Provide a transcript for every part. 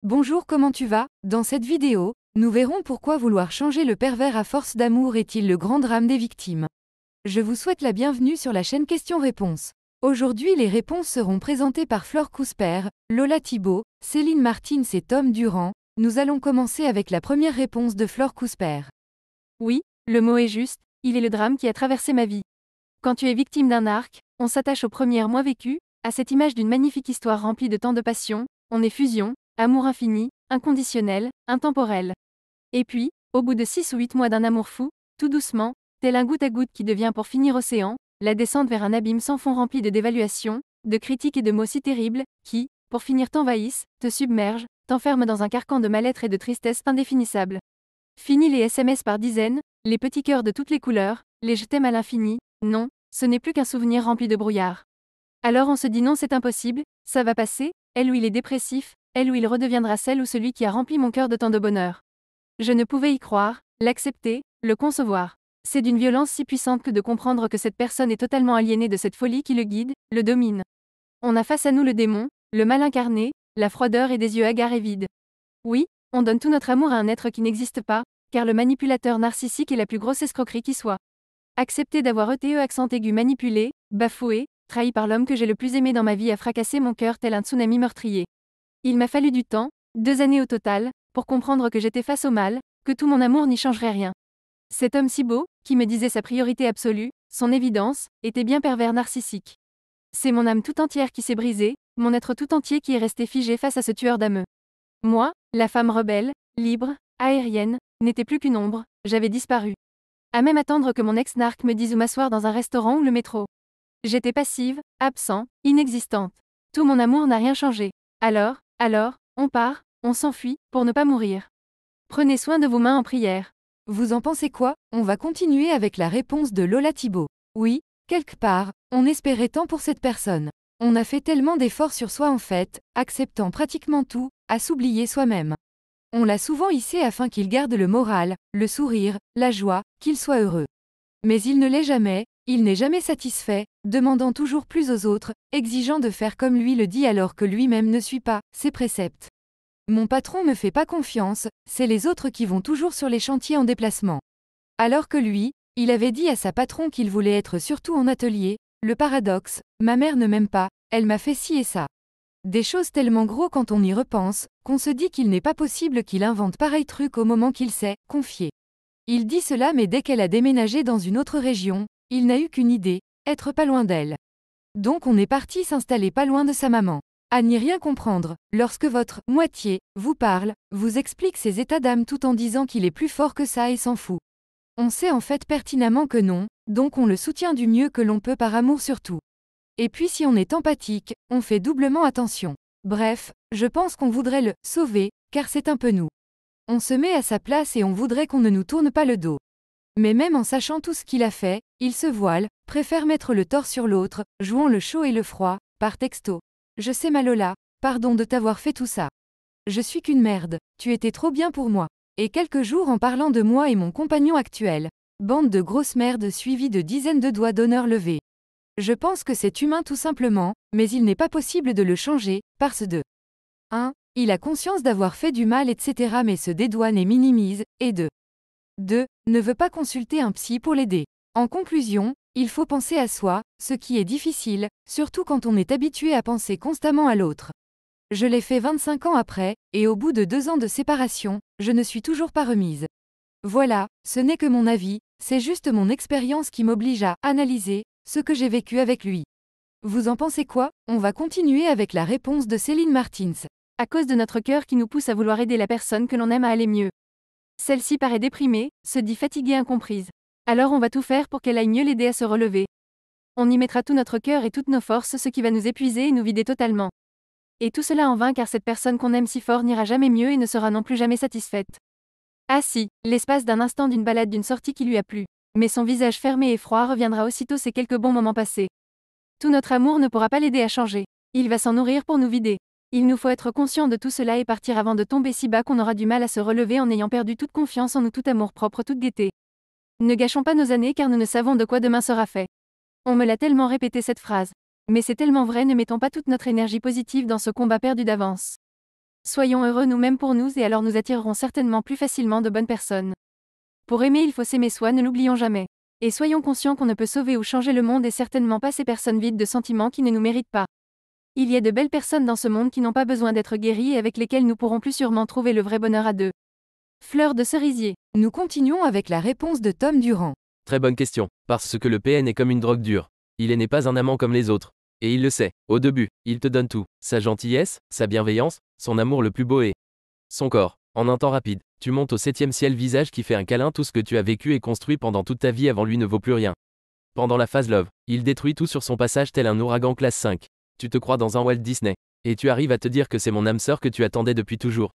Bonjour, comment tu vas? Dans cette vidéo, nous verrons pourquoi vouloir changer le pervers à force d'amour est-il le grand drame des victimes. Je vous souhaite la bienvenue sur la chaîne Questions-Réponses. Aujourd'hui, les réponses seront présentées par Flore Cousper, Lola Thibault, Céline Martins et Tom Durand. Nous allons commencer avec la première réponse de Flore Cousper. Oui, le mot est juste, il est le drame qui a traversé ma vie. Quand tu es victime d'un arc, on s'attache aux premiers mois vécus, à cette image d'une magnifique histoire remplie de tant de passion, on est fusion, amour infini, inconditionnel, intemporel. Et puis, au bout de 6 ou 8 mois d'un amour fou, tout doucement, tel un goutte à goutte qui devient pour finir océan, la descente vers un abîme sans fond rempli de dévaluations, de critiques et de mots si terribles, qui, pour finir t'envahissent, te submergent, t'enferment dans un carcan de mal-être et de tristesse indéfinissable. Fini les SMS par dizaines, les petits cœurs de toutes les couleurs, les je t'aime à l'infini, non, ce n'est plus qu'un souvenir rempli de brouillard. Alors on se dit non, c'est impossible, ça va passer, elle ou il est dépressif, elle ou il redeviendra celle ou celui qui a rempli mon cœur de tant de bonheur. Je ne pouvais y croire, l'accepter, le concevoir. C'est d'une violence si puissante que de comprendre que cette personne est totalement aliénée de cette folie qui le guide, le domine. On a face à nous le démon, le mal incarné, la froideur et des yeux hagards et vides. Oui, on donne tout notre amour à un être qui n'existe pas, car le manipulateur narcissique est la plus grosse escroquerie qui soit. Accepter d'avoir accent aigu manipulé, bafoué, trahi par l'homme que j'ai le plus aimé dans ma vie a fracassé mon cœur tel un tsunami meurtrier. Il m'a fallu du temps, 2 années au total, pour comprendre que j'étais face au mal, que tout mon amour n'y changerait rien. Cet homme si beau, qui me disait sa priorité absolue, son évidence, était bien pervers narcissique. C'est mon âme tout entière qui s'est brisée, mon être tout entier qui est resté figé face à ce tueur d'âmes. Moi, la femme rebelle, libre, aérienne, n'était plus qu'une ombre, j'avais disparu. À même attendre que mon ex-narc me dise où m'asseoir dans un restaurant ou le métro. J'étais passive, absent, inexistante. Tout mon amour n'a rien changé. Alors, on part, on s'enfuit, pour ne pas mourir. Prenez soin de vos mains en prière. Vous en pensez quoi? On va continuer avec la réponse de Lola Thibault. Oui, quelque part, on espérait tant pour cette personne. On a fait tellement d'efforts sur soi en fait, acceptant pratiquement tout, à s'oublier soi-même. On l'a souvent hissé afin qu'il garde le moral, le sourire, la joie, qu'il soit heureux. Mais il ne l'est jamais, il n'est jamais satisfait, demandant toujours plus aux autres, exigeant de faire comme lui le dit alors que lui-même ne suit pas ses préceptes. Mon patron me fait pas confiance, c'est les autres qui vont toujours sur les chantiers en déplacement. Alors que lui, il avait dit à sa patron qu'il voulait être surtout en atelier, le paradoxe, ma mère ne m'aime pas, elle m'a fait ci et ça. Des choses tellement gros quand on y repense, qu'on se dit qu'il n'est pas possible qu'il invente pareil truc au moment qu'il s'est confié. Il dit cela mais dès qu'elle a déménagé dans une autre région, il n'a eu qu'une idée, être pas loin d'elle. Donc on est parti s'installer pas loin de sa maman. À n'y rien comprendre, lorsque votre moitié vous parle, vous explique ses états d'âme tout en disant qu'il est plus fort que ça et s'en fout. On sait en fait pertinemment que non, donc on le soutient du mieux que l'on peut par amour surtout. Et puis si on est empathique, on fait doublement attention. Bref, je pense qu'on voudrait le sauver, car c'est un peu nous. On se met à sa place et on voudrait qu'on ne nous tourne pas le dos. Mais même en sachant tout ce qu'il a fait, il se voile, préfère mettre le tort sur l'autre, jouant le chaud et le froid, par texto. Je sais ma Lola, pardon de t'avoir fait tout ça. Je suis qu'une merde, tu étais trop bien pour moi. Et quelques jours en parlant de moi et mon compagnon actuel. Bande de grosses merdes suivies de dizaines de doigts d'honneur levés. Je pense que c'est humain tout simplement, mais il n'est pas possible de le changer, parce de 1. Il a conscience d'avoir fait du mal etc. mais se dédouane et minimise, et de 2. Ne veut pas consulter un psy pour l'aider. En conclusion, il faut penser à soi, ce qui est difficile, surtout quand on est habitué à penser constamment à l'autre. Je l'ai fait 25 ans après, et au bout de 2 ans de séparation, je ne suis toujours pas remise. Voilà, ce n'est que mon avis, c'est juste mon expérience qui m'oblige à analyser ce que j'ai vécu avec lui. Vous en pensez quoi? On va continuer avec la réponse de Céline Martins. À cause de notre cœur qui nous pousse à vouloir aider la personne que l'on aime à aller mieux. Celle-ci paraît déprimée, se dit fatiguée, incomprise. Alors on va tout faire pour qu'elle aille mieux l'aider à se relever. On y mettra tout notre cœur et toutes nos forces, ce qui va nous épuiser et nous vider totalement. Et tout cela en vain car cette personne qu'on aime si fort n'ira jamais mieux et ne sera non plus jamais satisfaite. Ah si, l'espace d'un instant d'une balade d'une sortie qui lui a plu. Mais son visage fermé et froid reviendra aussitôt ces quelques bons moments passés. Tout notre amour ne pourra pas l'aider à changer. Il va s'en nourrir pour nous vider. Il nous faut être conscient de tout cela et partir avant de tomber si bas qu'on aura du mal à se relever en ayant perdu toute confiance en nous, tout amour-propre, toute gaieté. Ne gâchons pas nos années car nous ne savons de quoi demain sera fait. On me l'a tellement répété cette phrase. Mais c'est tellement vrai, ne mettons pas toute notre énergie positive dans ce combat perdu d'avance. Soyons heureux nous-mêmes pour nous et alors nous attirerons certainement plus facilement de bonnes personnes. Pour aimer, il faut s'aimer soi, ne l'oublions jamais. Et soyons conscients qu'on ne peut sauver ou changer le monde et certainement pas ces personnes vides de sentiments qui ne nous méritent pas. Il y a de belles personnes dans ce monde qui n'ont pas besoin d'être guéries et avec lesquelles nous pourrons plus sûrement trouver le vrai bonheur à deux. Fleur de cerisier. Nous continuons avec la réponse de Tom Durand. Très bonne question, parce que le PN est comme une drogue dure. Il n'est pas un amant comme les autres. Et il le sait. Au début, il te donne tout. Sa gentillesse, sa bienveillance, son amour le plus beau et son corps. En un temps rapide, tu montes au 7e ciel, visage qui fait un câlin. Tout ce que tu as vécu et construit pendant toute ta vie avant lui ne vaut plus rien. Pendant la phase love, il détruit tout sur son passage tel un ouragan classe 5. Tu te crois dans un Walt Disney. Et tu arrives à te dire que c'est mon âme sœur que tu attendais depuis toujours.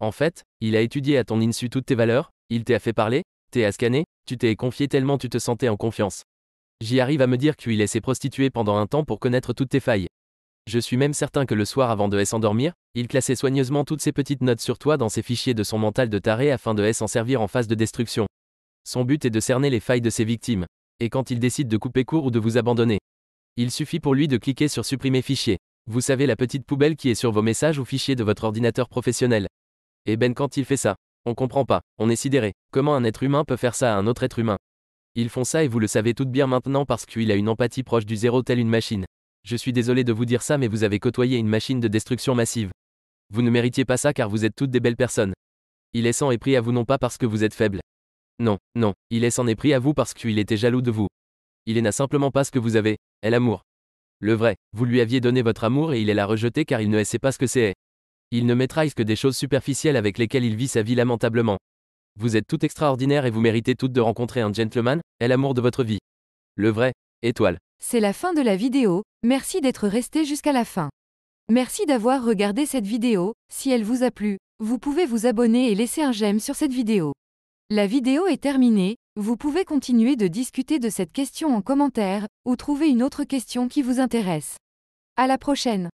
En fait, il a étudié à ton insu toutes tes valeurs, il t'a fait parler, t'es scanné, tu t'es confié tellement tu te sentais en confiance. J'y arrive à me dire qu'il s'est prostitué pendant un temps pour connaître toutes tes failles. Je suis même certain que le soir avant de s'endormir, il classait soigneusement toutes ces petites notes sur toi dans ses fichiers de son mental de taré afin de s'en servir en phase de destruction. Son but est de cerner les failles de ses victimes. Et quand il décide de couper court ou de vous abandonner, il suffit pour lui de cliquer sur supprimer fichier. Vous savez, la petite poubelle qui est sur vos messages ou fichiers de votre ordinateur professionnel. Et ben quand il fait ça, on comprend pas, on est sidéré. Comment un être humain peut faire ça à un autre être humain? Ils font ça et vous le savez toutes bien maintenant parce qu'il a une empathie proche du zéro telle une machine. Je suis désolé de vous dire ça mais vous avez côtoyé une machine de destruction massive. Vous ne méritiez pas ça car vous êtes toutes des belles personnes. Il s'en est pris à vous non pas parce que vous êtes faible. Non, non, il s'en est pris à vous parce qu'il était jaloux de vous. Il n'a simplement pas ce que vous avez, est l'amour. Le vrai, vous lui aviez donné votre amour et il l'a rejeté car il ne sait pas ce que c'est. Il ne maîtrise que des choses superficielles avec lesquelles il vit sa vie lamentablement. Vous êtes toutes extraordinaires et vous méritez toutes de rencontrer un gentleman, est l'amour de votre vie. Le vrai, étoile. C'est la fin de la vidéo, merci d'être resté jusqu'à la fin. Merci d'avoir regardé cette vidéo, si elle vous a plu, vous pouvez vous abonner et laisser un j'aime sur cette vidéo. La vidéo est terminée, vous pouvez continuer de discuter de cette question en commentaire, ou trouver une autre question qui vous intéresse. À la prochaine.